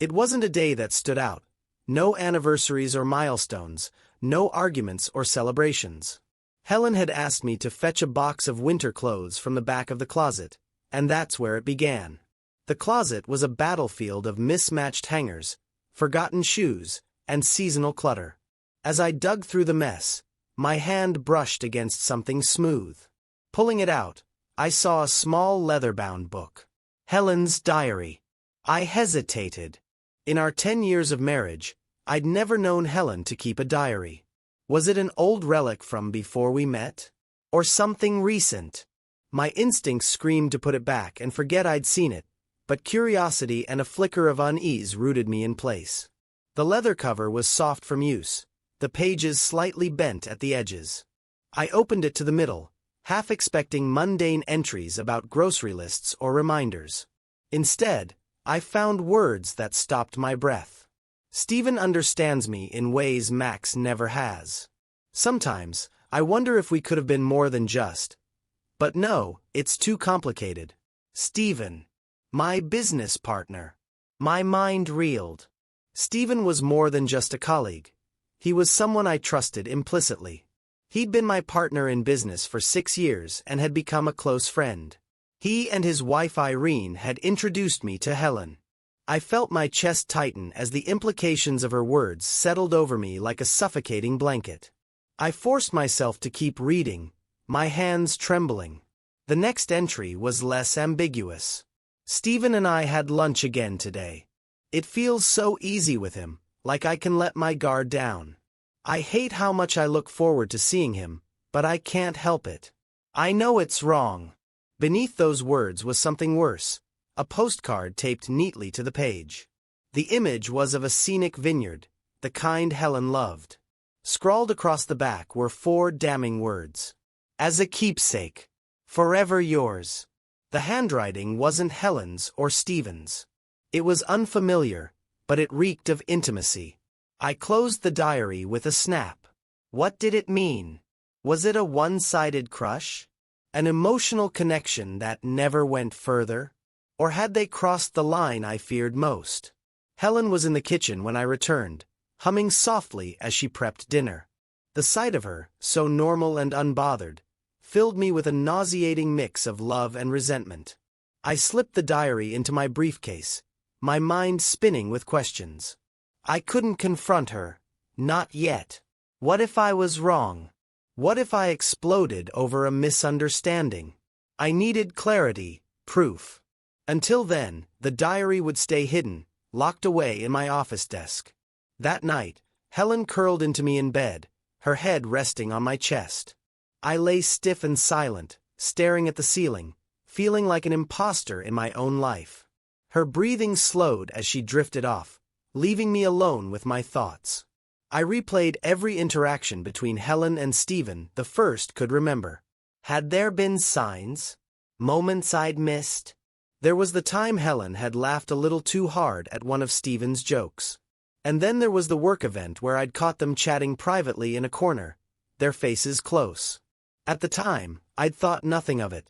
It wasn't a day that stood out. No anniversaries or milestones, no arguments or celebrations. Helen had asked me to fetch a box of winter clothes from the back of the closet, and that's where it began. The closet was a battlefield of mismatched hangers, forgotten shoes, and seasonal clutter. As I dug through the mess, my hand brushed against something smooth. Pulling it out, I saw a small leather-bound book. Helen's diary. I hesitated. In our 10 years of marriage, I'd never known Helen to keep a diary. Was it an old relic from before we met? Or something recent? My instincts screamed to put it back and forget I'd seen it, but curiosity and a flicker of unease rooted me in place. The leather cover was soft from use, the pages slightly bent at the edges. I opened it to the middle, half expecting mundane entries about grocery lists or reminders. Instead, I found words that stopped my breath. Stephen understands me in ways Max never has. Sometimes, I wonder if we could have been more than just. But no, it's too complicated. Stephen. My business partner. My mind reeled. Stephen was more than just a colleague. He was someone I trusted implicitly. He'd been my partner in business for 6 years and had become a close friend. He and his wife Irene had introduced me to Helen. I felt my chest tighten as the implications of her words settled over me like a suffocating blanket. I forced myself to keep reading, my hands trembling. The next entry was less ambiguous. Stephen and I had lunch again today. It feels so easy with him, like I can let my guard down. I hate how much I look forward to seeing him, but I can't help it. I know it's wrong. Beneath those words was something worse, a postcard taped neatly to the page. The image was of a scenic vineyard, the kind Helen loved. Scrawled across the back were 4 damning words. As a keepsake. Forever yours. The handwriting wasn't Helen's or Stephen's. It was unfamiliar, but it reeked of intimacy. I closed the diary with a snap. What did it mean? Was it a one-sided crush? An emotional connection that never went further? Or had they crossed the line I feared most? Helen was in the kitchen when I returned, humming softly as she prepped dinner. The sight of her, so normal and unbothered, filled me with a nauseating mix of love and resentment. I slipped the diary into my briefcase, my mind spinning with questions. I couldn't confront her. Not yet. What if I was wrong? What if I exploded over a misunderstanding? I needed clarity, proof. Until then, the diary would stay hidden, locked away in my office desk. That night, Helen curled into me in bed, her head resting on my chest. I lay stiff and silent, staring at the ceiling, feeling like an imposter in my own life. Her breathing slowed as she drifted off, leaving me alone with my thoughts. I replayed every interaction between Helen and Stephen the first could remember. Had there been signs? Moments I'd missed? There was the time Helen had laughed a little too hard at one of Stephen's jokes. And then there was the work event where I'd caught them chatting privately in a corner, their faces close. At the time, I'd thought nothing of it.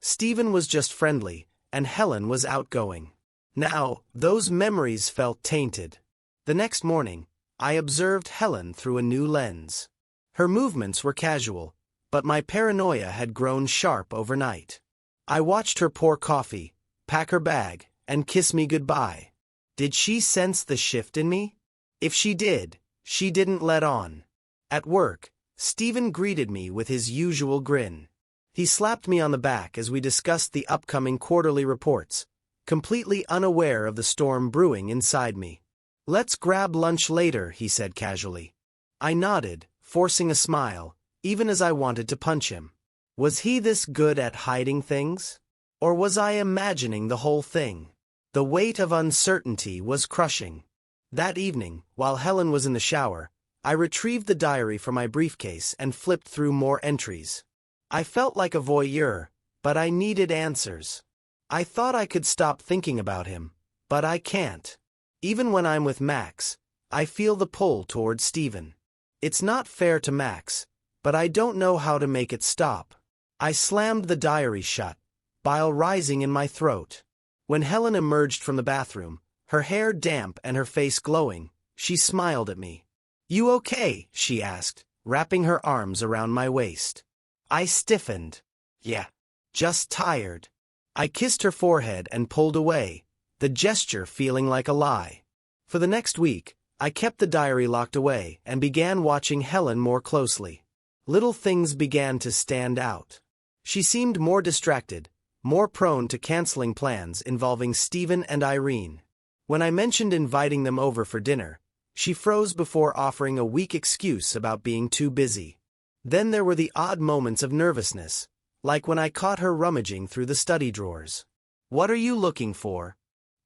Stephen was just friendly, and Helen was outgoing. Now, those memories felt tainted. The next morning, I observed Helen through a new lens. Her movements were casual, but my paranoia had grown sharp overnight. I watched her pour coffee, pack her bag, and kiss me goodbye. Did she sense the shift in me? If she did, she didn't let on. At work, Stephen greeted me with his usual grin. He slapped me on the back as we discussed the upcoming quarterly reports, completely unaware of the storm brewing inside me. Let's grab lunch later, he said casually. I nodded, forcing a smile, even as I wanted to punch him. Was he this good at hiding things? Or was I imagining the whole thing? The weight of uncertainty was crushing. That evening, while Helen was in the shower, I retrieved the diary from my briefcase and flipped through more entries. I felt like a voyeur, but I needed answers. I thought I could stop thinking about him, but I can't. Even when I'm with Max, I feel the pull toward Stephen. It's not fair to Max, but I don't know how to make it stop. I slammed the diary shut, bile rising in my throat. When Helen emerged from the bathroom, Her hair damp and her face glowing, she smiled at me. "You okay?" she asked, wrapping her arms around my waist. I stiffened. "Yeah. Just tired." I kissed her forehead and pulled away, the gesture feeling like a lie. For the next week, I kept the diary locked away and began watching Helen more closely. Little things began to stand out. She seemed more distracted, more prone to canceling plans involving Stephen and Irene. When I mentioned inviting them over for dinner, she froze before offering a weak excuse about being too busy. Then there were the odd moments of nervousness, like when I caught her rummaging through the study drawers. "What are you looking for?"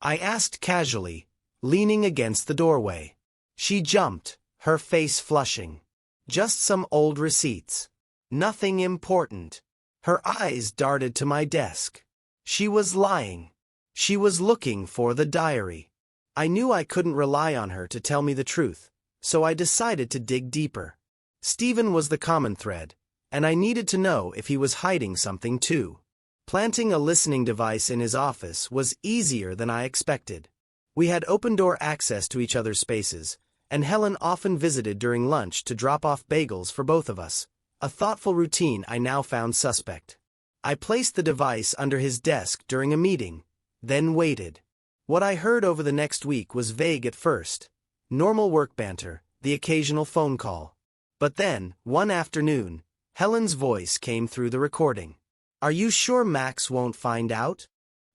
I asked casually, leaning against the doorway. She jumped, her face flushing. "Just some old receipts. Nothing important." Her eyes darted to my desk. She was lying. She was looking for the diary. I knew I couldn't rely on her to tell me the truth, so I decided to dig deeper. Stephen was the common thread, and I needed to know if he was hiding something too. Planting a listening device in his office was easier than I expected. We had open-door access to each other's spaces, and Helen often visited during lunch to drop off bagels for both of us, a thoughtful routine I now found suspect. I placed the device under his desk during a meeting, then waited. What I heard over the next week was vague at first. Normal work banter, the occasional phone call. But then, one afternoon, Helen's voice came through the recording. "Are you sure Max won't find out?"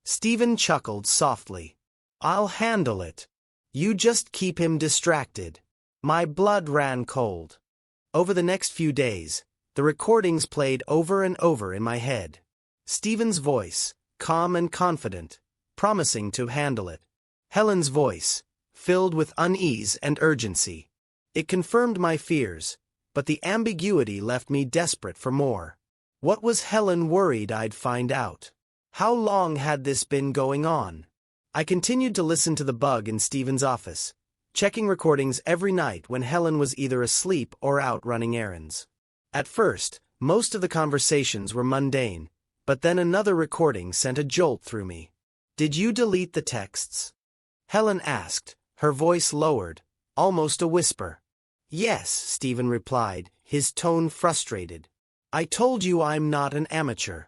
Stephen chuckled softly. "I'll handle it. You just keep him distracted." My blood ran cold. Over the next few days, the recordings played over and over in my head. Stephen's voice, calm and confident, promising to handle it. Helen's voice, filled with unease and urgency. It confirmed my fears, but the ambiguity left me desperate for more. What was Helen worried I'd find out? How long had this been going on? I continued to listen to the bug in Stephen's office, checking recordings every night when Helen was either asleep or out running errands. At first, most of the conversations were mundane, but then another recording sent a jolt through me. "Did you delete the texts?" Helen asked, her voice lowered, almost a whisper. "Yes," Stephen replied, his tone frustrated. "I told you I'm not an amateur.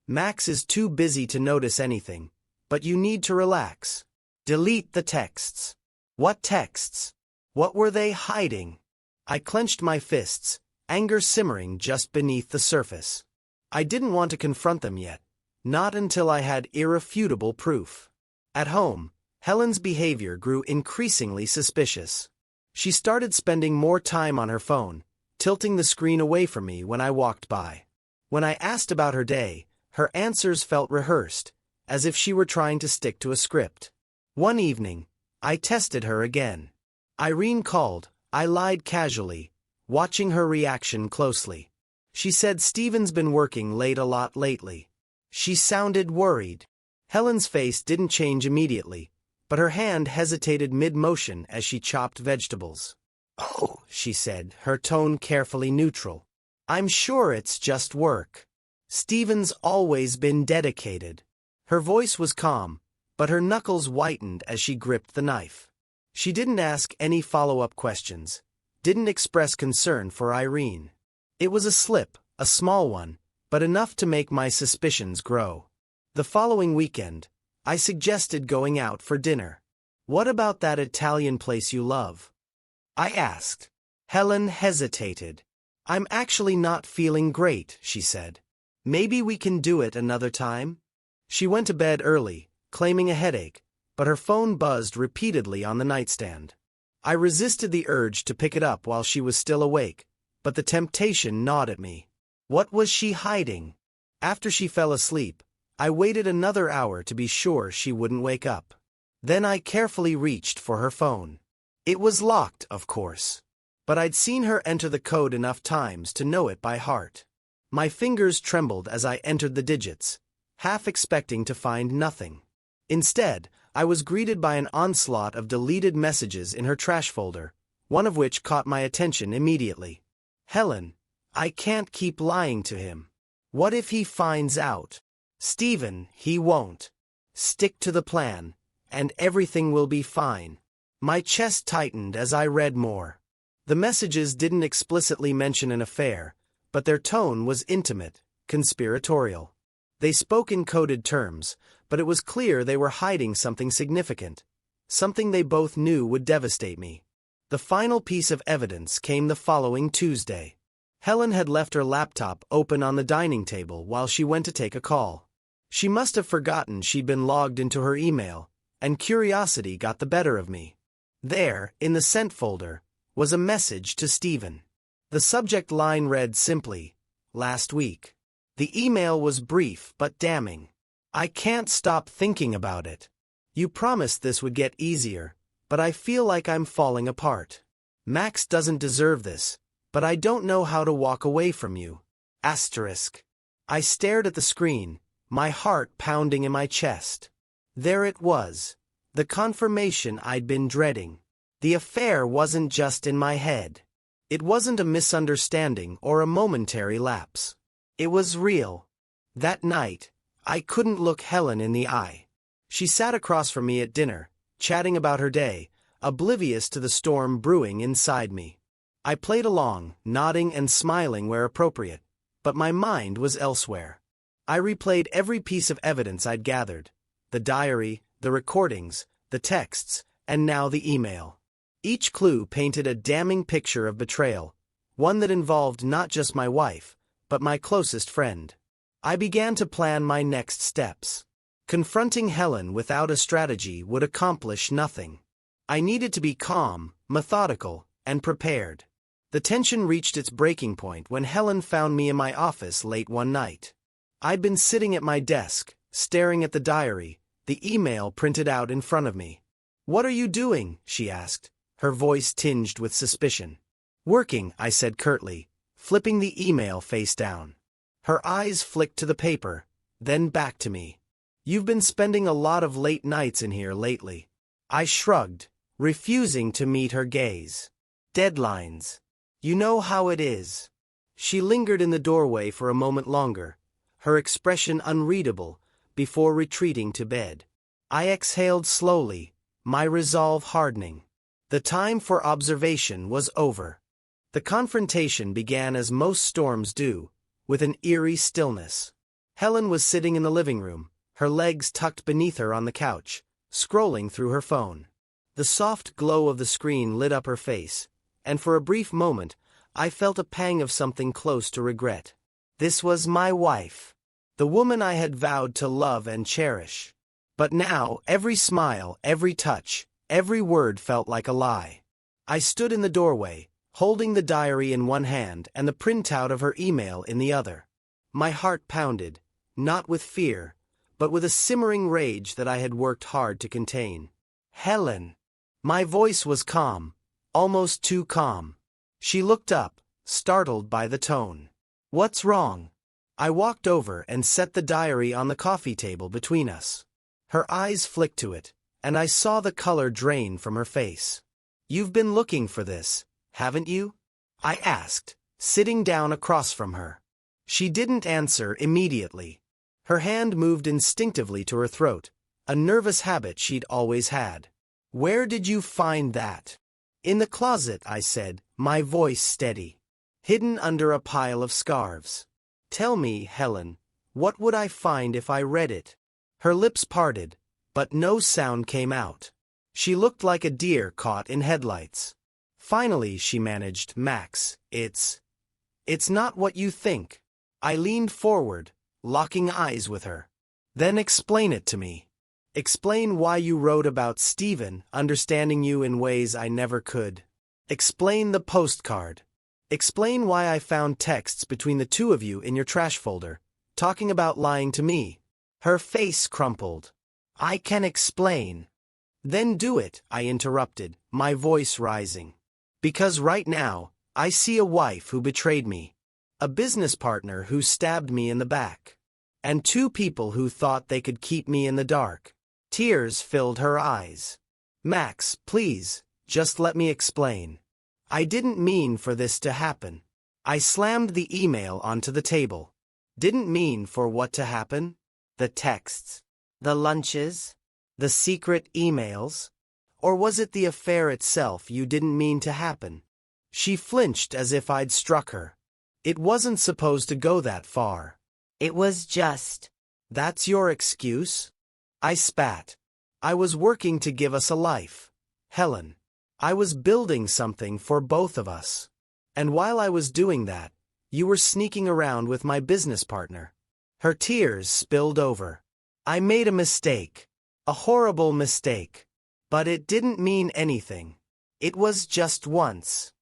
Max is too busy to notice anything, but you need to relax. Delete the texts." "What texts? What were they hiding?" I clenched my fists, anger simmering just beneath the surface. I didn't want to confront them yet, not until I had irrefutable proof. At home, Helen's behavior grew increasingly suspicious. She started spending more time on her phone, tilting the screen away from me when I walked by. When I asked about her day, her answers felt rehearsed, as if she were trying to stick to a script. One evening, I tested her again. Irene called. I lied casually, watching her reaction closely. She said Stephen's been working late a lot lately. She sounded worried. Helen's face didn't change immediately, but her hand hesitated mid-motion as she chopped vegetables. "Oh," she said, her tone carefully neutral. "I'm sure it's just work. Stephen's always been dedicated." Her voice was calm, but her knuckles whitened as she gripped the knife. She didn't ask any follow-up questions, didn't express concern for Irene. It was a slip, a small one, but enough to make my suspicions grow. The following weekend, I suggested going out for dinner. "What about that Italian place you love?" I asked. Helen hesitated. "I'm actually not feeling great," she said. "Maybe we can do it another time?" She went to bed early, claiming a headache, but her phone buzzed repeatedly on the nightstand. I resisted the urge to pick it up while she was still awake, but the temptation gnawed at me. What was she hiding? After she fell asleep, I waited another hour to be sure she wouldn't wake up. Then I carefully reached for her phone. It was locked, of course, but I'd seen her enter the code enough times to know it by heart. My fingers trembled as I entered the digits, half expecting to find nothing. Instead, I was greeted by an onslaught of deleted messages in her trash folder, one of which caught my attention immediately. "Helen, I can't keep lying to him. What if he finds out?" "Stephen, he won't. Stick to the plan, and everything will be fine. My chest tightened as I read more. The messages didn't explicitly mention an affair, but their tone was intimate, conspiratorial. They spoke in coded terms, but it was clear they were hiding something significant, something they both knew would devastate me. The final piece of evidence came the following Tuesday. Helen had left her laptop open on the dining table while she went to take a call. She must have forgotten she'd been logged into her email, and curiosity got the better of me. There, in the sent folder, was a message to Stephen. The subject line read simply, "Last week." The email was brief but damning. "I can't stop thinking about it. You promised this would get easier, but I feel like I'm falling apart. Max doesn't deserve this, but I don't know how to walk away from you. Asterisk." I stared at the screen, my heart pounding in my chest. There it was, the confirmation I'd been dreading. The affair wasn't just in my head. It wasn't a misunderstanding or a momentary lapse. It was real. That night, I couldn't look Helen in the eye. She sat across from me at dinner, chatting about her day, oblivious to the storm brewing inside me. I played along, nodding and smiling where appropriate, but my mind was elsewhere. I replayed every piece of evidence I'd gathered: the diary, the recordings, the texts, and now the email. Each clue painted a damning picture of betrayal, one that involved not just my wife, but my closest friend. I began to plan my next steps. Confronting Helen without a strategy would accomplish nothing. I needed to be calm, methodical, and prepared. The tension reached its breaking point when Helen found me in my office late one night. I'd been sitting at my desk, staring at the diary, the email printed out in front of me. "What are you doing?" she asked, her voice tinged with suspicion. "Working," I said curtly, flipping the email face down. Her eyes flicked to the paper, then back to me. "You've been spending a lot of late nights in here lately." I shrugged, refusing to meet her gaze. "Deadlines. You know how it is." She lingered in the doorway for a moment longer, her expression unreadable, before retreating to bed. I exhaled slowly, my resolve hardening. The time for observation was over. The confrontation began as most storms do, with an eerie stillness. Helen was sitting in the living room, her legs tucked beneath her on the couch, scrolling through her phone. The soft glow of the screen lit up her face, and for a brief moment, I felt a pang of something close to regret. This was my wife, the woman I had vowed to love and cherish. But now, every smile, every touch, every word felt like a lie. I stood in the doorway, holding the diary in one hand and the printout of her email in the other. My heart pounded, not with fear, but with a simmering rage that I had worked hard to contain. "Helen." My voice was calm, almost too calm. She looked up, startled by the tone. "What's wrong?" I walked over and set the diary on the coffee table between us. Her eyes flicked to it, and I saw the color drain from her face. "You've been looking for this, haven't you?" I asked, sitting down across from her. She didn't answer immediately. Her hand moved instinctively to her throat, a nervous habit she'd always had. "Where did you find that?" "In the closet," I said, my voice steady. "Hidden under a pile of scarves." "Tell me, Helen, what would I find if I read it?" Her lips parted, but no sound came out. She looked like a deer caught in headlights. Finally, she managed, "Max, it's not what you think." I leaned forward, locking eyes with her. "Then explain it to me. Explain why you wrote about Stephen, understanding you in ways I never could. Explain the postcard. Explain why I found texts between the two of you in your trash folder, talking about lying to me." Her face crumpled. "I can explain." "Then do it," I interrupted, my voice rising. "Because right now, I see a wife who betrayed me, a business partner who stabbed me in the back, and two people who thought they could keep me in the dark." Tears filled her eyes. "Max, please, just let me explain. I didn't mean for this to happen." I slammed the email onto the table. "Didn't mean for what to happen?" "The texts. The lunches. The secret emails? Or was it the affair itself you didn't mean to happen? She flinched as if I'd struck her. It wasn't supposed to go that far. It was just. That's your excuse? I spat. I was working to give us a life. Helen. I was building something for both of us. And while I was doing that, you were sneaking around with my business partner. Her tears spilled over. I made a mistake. A horrible mistake. But it didn't mean anything. It was just once.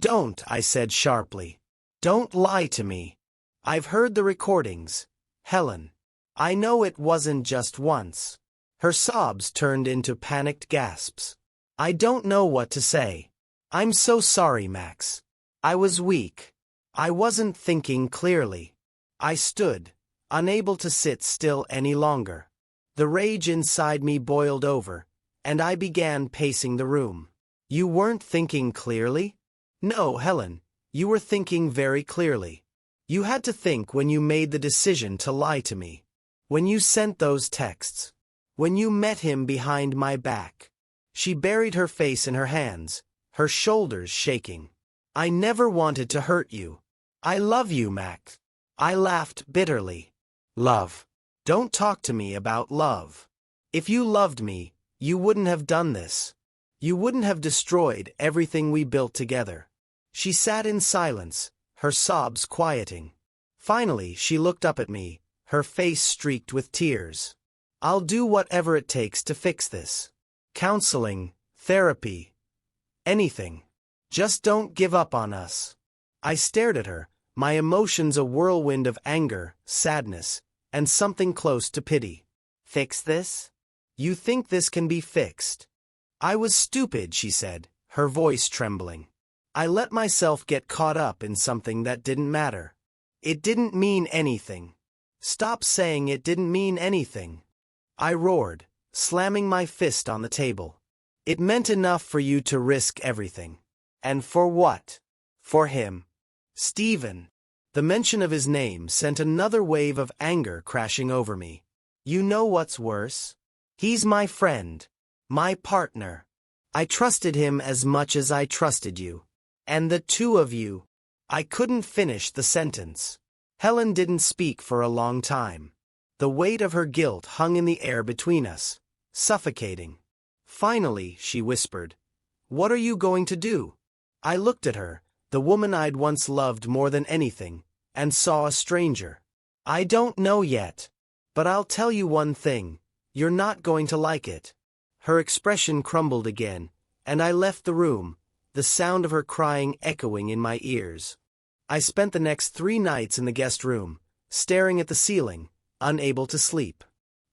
Don't, I said sharply. Don't lie to me. I've heard the recordings. Helen. I know it wasn't just once. Her sobs turned into panicked gasps. I don't know what to say. I'm so sorry, Max. I was weak. I wasn't thinking clearly. I stood, unable to sit still any longer. The rage inside me boiled over, and I began pacing the room. You weren't thinking clearly? No, Helen, you were thinking very clearly. You had to think when you made the decision to lie to me. When you sent those texts. When you met him behind my back. She buried her face in her hands, her shoulders shaking. I never wanted to hurt you. I love you, Max. I laughed bitterly. Love. Don't talk to me about love. If you loved me, you wouldn't have done this. You wouldn't have destroyed everything we built together. She sat in silence, her sobs quieting. Finally, she looked up at me, her face streaked with tears. I'll do whatever it takes to fix this. Counseling, therapy, anything. Just don't give up on us. I stared at her, my emotions a whirlwind of anger, sadness, and something close to pity. Fix this? You think this can be fixed? I was stupid, she said, her voice trembling. I let myself get caught up in something that didn't matter. It didn't mean anything. Stop saying it didn't mean anything. I roared, slamming my fist on the table. It meant enough for you to risk everything. And for what? For him. Stephen. The mention of his name sent another wave of anger crashing over me. You know what's worse? He's my friend. My partner. I trusted him as much as I trusted you. And the two of you. I couldn't finish the sentence. Helen didn't speak for a long time. The weight of her guilt hung in the air between us, suffocating. Finally, she whispered, "What are you going to do?" I looked at her, the woman I'd once loved more than anything, and saw a stranger. I don't know yet. But I'll tell you one thing, you're not going to like it. Her expression crumbled again, and I left the room, the sound of her crying echoing in my ears. I spent the next 3 nights in the guest room, staring at the ceiling, unable to sleep.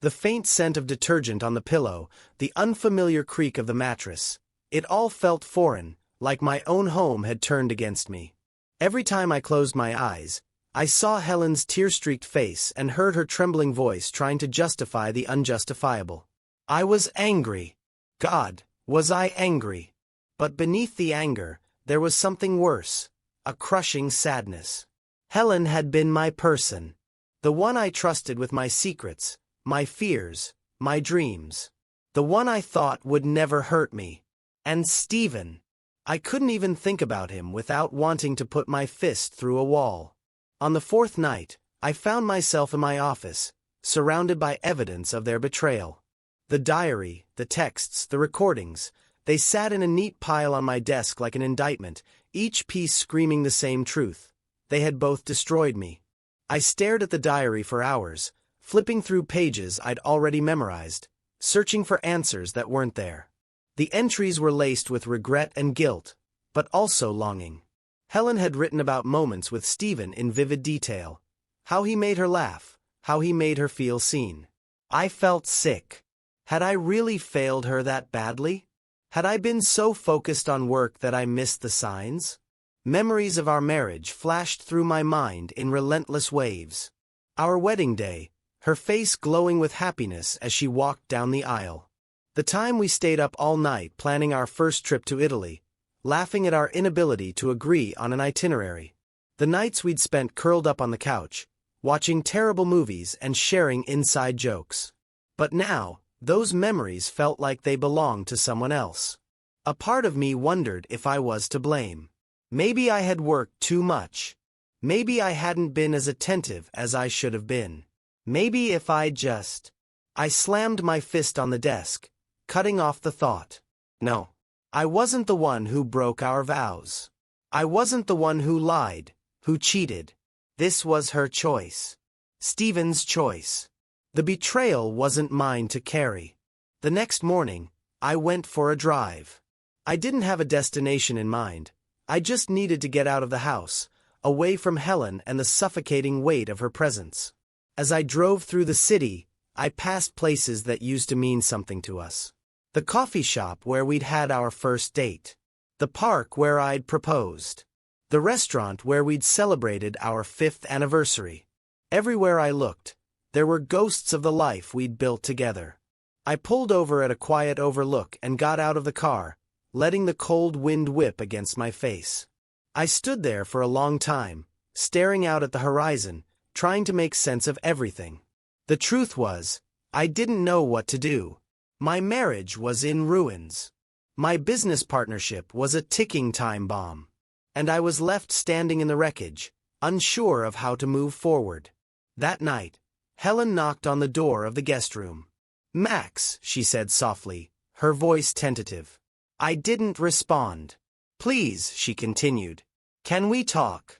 The faint scent of detergent on the pillow, the unfamiliar creak of the mattress, it all felt foreign, like my own home had turned against me. Every time I closed my eyes, I saw Helen's tear-streaked face and heard her trembling voice trying to justify the unjustifiable. I was angry. God, was I angry? But beneath the anger, there was something worse, a crushing sadness. Helen had been my person. The one I trusted with my secrets, my fears, my dreams. The one I thought would never hurt me. And Stephen. I couldn't even think about him without wanting to put my fist through a wall. On the 4th night, I found myself in my office, surrounded by evidence of their betrayal. The diary, the texts, the recordings, they sat in a neat pile on my desk like an indictment, each piece screaming the same truth. They had both destroyed me. I stared at the diary for hours, flipping through pages I'd already memorized, searching for answers that weren't there. The entries were laced with regret and guilt, but also longing. Helen had written about moments with Stephen in vivid detail. How he made her laugh, how he made her feel seen. I felt sick. Had I really failed her that badly? Had I been so focused on work that I missed the signs? Memories of our marriage flashed through my mind in relentless waves. Our wedding day, her face glowing with happiness as she walked down the aisle. The time we stayed up all night planning our first trip to Italy, laughing at our inability to agree on an itinerary. The nights we'd spent curled up on the couch, watching terrible movies and sharing inside jokes. But now, Those memories felt like they belonged to someone else. A part of me wondered if I was to blame. Maybe I had worked too much. Maybe I hadn't been as attentive as I should have been. Maybe if I just... I slammed my fist on the desk, cutting off the thought. No. I wasn't the one who broke our vows. I wasn't the one who lied, who cheated. This was her choice. Stephen's choice. The betrayal wasn't mine to carry. The next morning, I went for a drive. I didn't have a destination in mind. I just needed to get out of the house, away from Helen and the suffocating weight of her presence. As I drove through the city, I passed places that used to mean something to us. The coffee shop where we'd had our first date. The park where I'd proposed. The restaurant where we'd celebrated our 5th anniversary. Everywhere I looked, there were ghosts of the life we'd built together. I pulled over at a quiet overlook and got out of the car, letting the cold wind whip against my face. I stood there for a long time, staring out at the horizon, trying to make sense of everything. The truth was, I didn't know what to do. My marriage was in ruins. My business partnership was a ticking time bomb. And I was left standing in the wreckage, unsure of how to move forward. That night, Helen knocked on the door of the guest room. "Max," she said softly, her voice tentative. I didn't respond. "Please," she continued. "Can we talk?"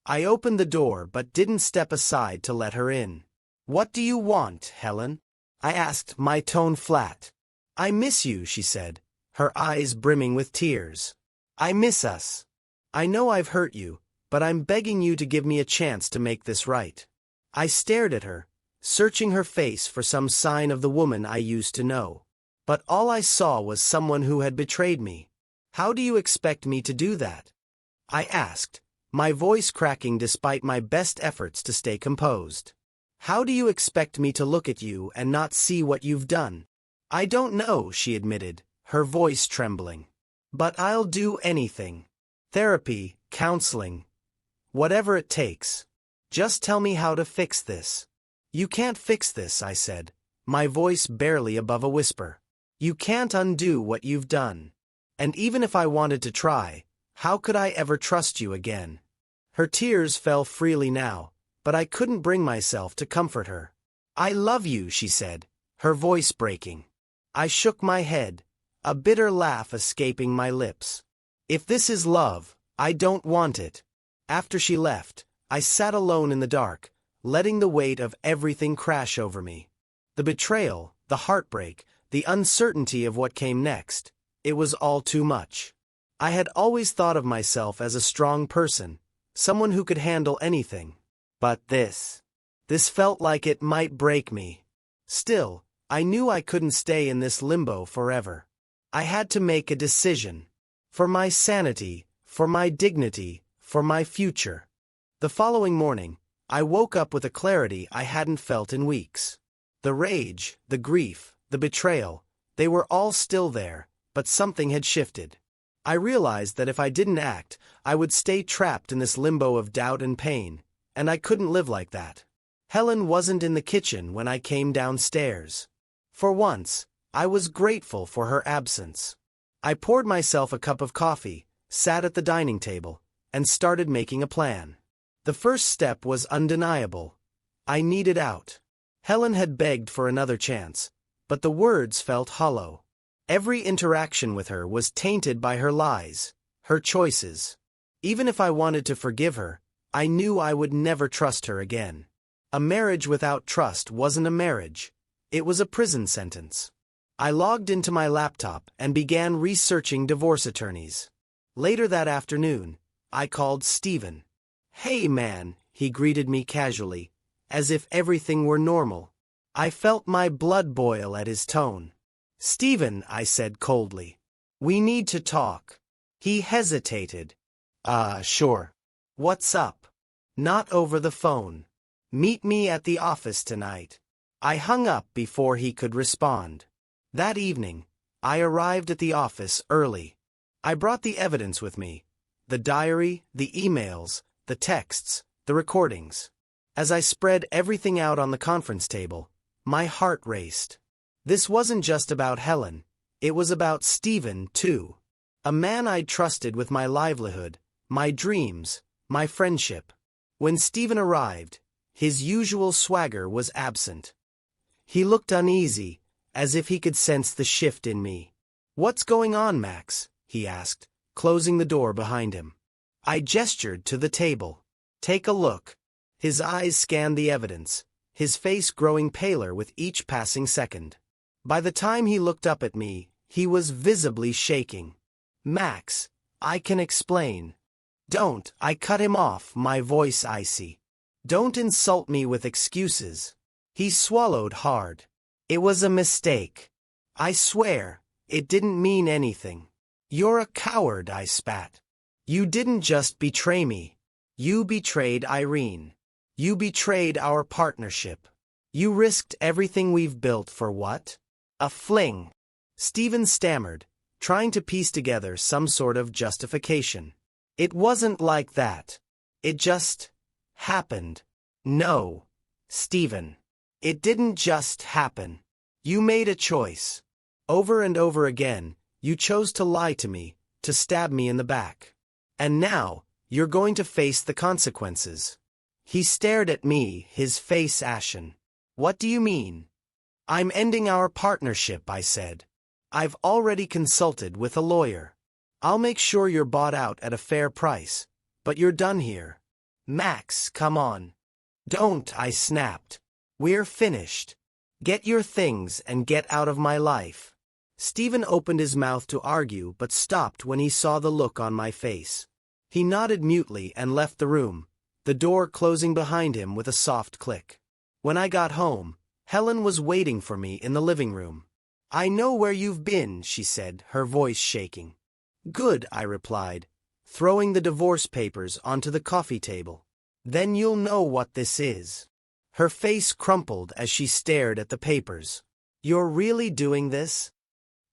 I opened the door but didn't step aside to let her in. "What do you want, Helen?" I asked, my tone flat. "I miss you," she said, her eyes brimming with tears. "I miss us. I know I've hurt you, but I'm begging you to give me a chance to make this right." I stared at her, searching her face for some sign of the woman I used to know. But all I saw was someone who had betrayed me. "How do you expect me to do that?" I asked, my voice cracking despite my best efforts to stay composed. "How do you expect me to look at you and not see what you've done?" "I don't know," she admitted, her voice trembling. "But I'll do anything. Therapy, counseling, whatever it takes. Just tell me how to fix this." "You can't fix this," I said, my voice barely above a whisper. "You can't undo what you've done. And even if I wanted to try, how could I ever trust you again?" Her tears fell freely now, but I couldn't bring myself to comfort her. "I love you," she said, her voice breaking. I shook my head, a bitter laugh escaping my lips. "If this is love, I don't want it." After she left, I sat alone in the dark, letting the weight of everything crash over me. The betrayal, the heartbreak, the uncertainty of what came next. It was all too much. I had always thought of myself as a strong person, someone who could handle anything. But this felt like it might break me. Still, I knew I couldn't stay in this limbo forever. I had to make a decision. For my sanity, for my dignity, for my future. The following morning, I woke up with a clarity I hadn't felt in weeks. The rage, the grief, the betrayal, they were all still there, but something had shifted. I realized that if I didn't act, I would stay trapped in this limbo of doubt and pain, and I couldn't live like that. Helen wasn't in the kitchen when I came downstairs. For once, I was grateful for her absence. I poured myself a cup of coffee, sat at the dining table, and started making a plan. The first step was undeniable. I needed out. Helen had begged for another chance, but the words felt hollow. Every interaction with her was tainted by her lies, her choices. Even if I wanted to forgive her, I knew I would never trust her again. A marriage without trust wasn't a marriage. It was a prison sentence. I logged into my laptop and began researching divorce attorneys. Later that afternoon, I called Stephen. "Hey man," he greeted me casually, as if everything were normal. I felt my blood boil at his tone. "Stephen," I said coldly, "we need to talk." He hesitated. Sure. What's up?" "Not over the phone. Meet me at the office tonight." I hung up before he could respond. That evening, I arrived at the office early. I brought the evidence with me. The diary, the emails, the texts, the recordings. As I spread everything out on the conference table, my heart raced. This wasn't just about Helen, it was about Stephen, too. A man I'd trusted with my livelihood, my dreams, my friendship. When Stephen arrived, his usual swagger was absent. He looked uneasy, as if he could sense the shift in me. "What's going on, Max?" he asked, closing the door behind him. I gestured to the table. "Take a look." His eyes scanned the evidence, his face growing paler with each passing second. By the time he looked up at me, he was visibly shaking. "Max, I can explain." "Don't," I cut him off, my voice icy. "Don't insult me with excuses." He swallowed hard. "It was a mistake. I swear, it didn't mean anything." "You're a coward," I spat. "You didn't just betray me. You betrayed Irene. You betrayed our partnership. You risked everything we've built for what? A fling." Stephen stammered, trying to piece together some sort of justification. "It wasn't like that. It just happened." "No, Stephen. It didn't just happen. You made a choice. Over and over again, you chose to lie to me, to stab me in the back. And now, you're going to face the consequences." He stared at me, his face ashen. "What do you mean?" "I'm ending our partnership," I said. "I've already consulted with a lawyer. I'll make sure you're bought out at a fair price, but you're done here." "Max, come on." "Don't," I snapped. "We're finished. Get your things and get out of my life." Stephen opened his mouth to argue but stopped when he saw the look on my face. He nodded mutely and left the room, the door closing behind him with a soft click. When I got home, Helen was waiting for me in the living room. "I know where you've been," she said, her voice shaking. "Good," I replied, throwing the divorce papers onto the coffee table. "Then you'll know what this is." Her face crumpled as she stared at the papers. "You're really doing this?"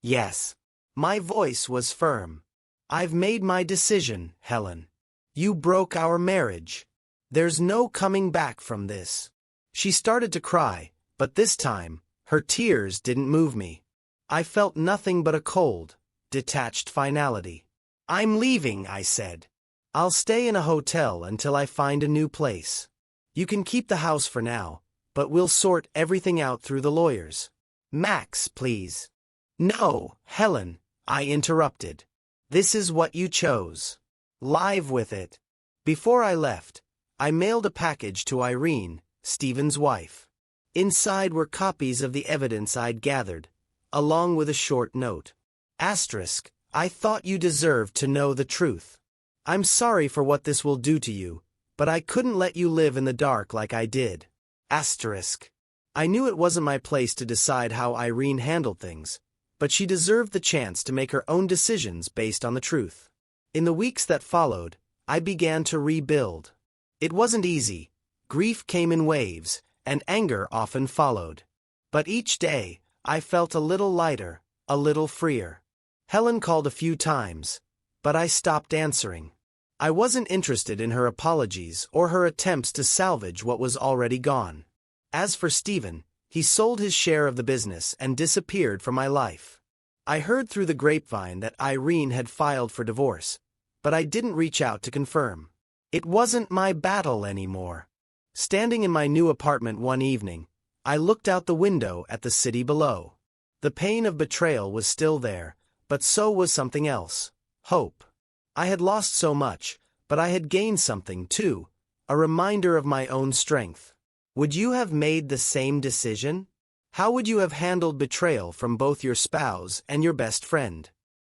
"Yes." My voice was firm. "I've made my decision, Helen. You broke our marriage. There's no coming back from this." She started to cry, but this time, her tears didn't move me. I felt nothing but a cold, detached finality. "I'm leaving," I said. "I'll stay in a hotel until I find a new place. You can keep the house for now, but we'll sort everything out through the lawyers." "Max, please." "No, Helen," I interrupted. "This is what you chose. Live with it." Before I left, I mailed a package to Irene, Stephen's wife. Inside were copies of the evidence I'd gathered, along with a short note. Asterisk, "I thought you deserved to know the truth. I'm sorry for what this will do to you, but I couldn't let you live in the dark like I did." Asterisk. I knew it wasn't my place to decide how Irene handled things, but she deserved the chance to make her own decisions based on the truth. In the weeks that followed, I began to rebuild. It wasn't easy. Grief came in waves, and anger often followed. But each day, I felt a little lighter, a little freer. Helen called a few times, but I stopped answering. I wasn't interested in her apologies or her attempts to salvage what was already gone. As for Stephen, he sold his share of the business and disappeared from my life. I heard through the grapevine that Irene had filed for divorce, but I didn't reach out to confirm. It wasn't my battle anymore. Standing in my new apartment one evening, I looked out the window at the city below. The pain of betrayal was still there, but so was something else: hope. I had lost so much, but I had gained something too, a reminder of my own strength. Would you have made the same decision? How would you have handled betrayal from both your spouse and your best friend?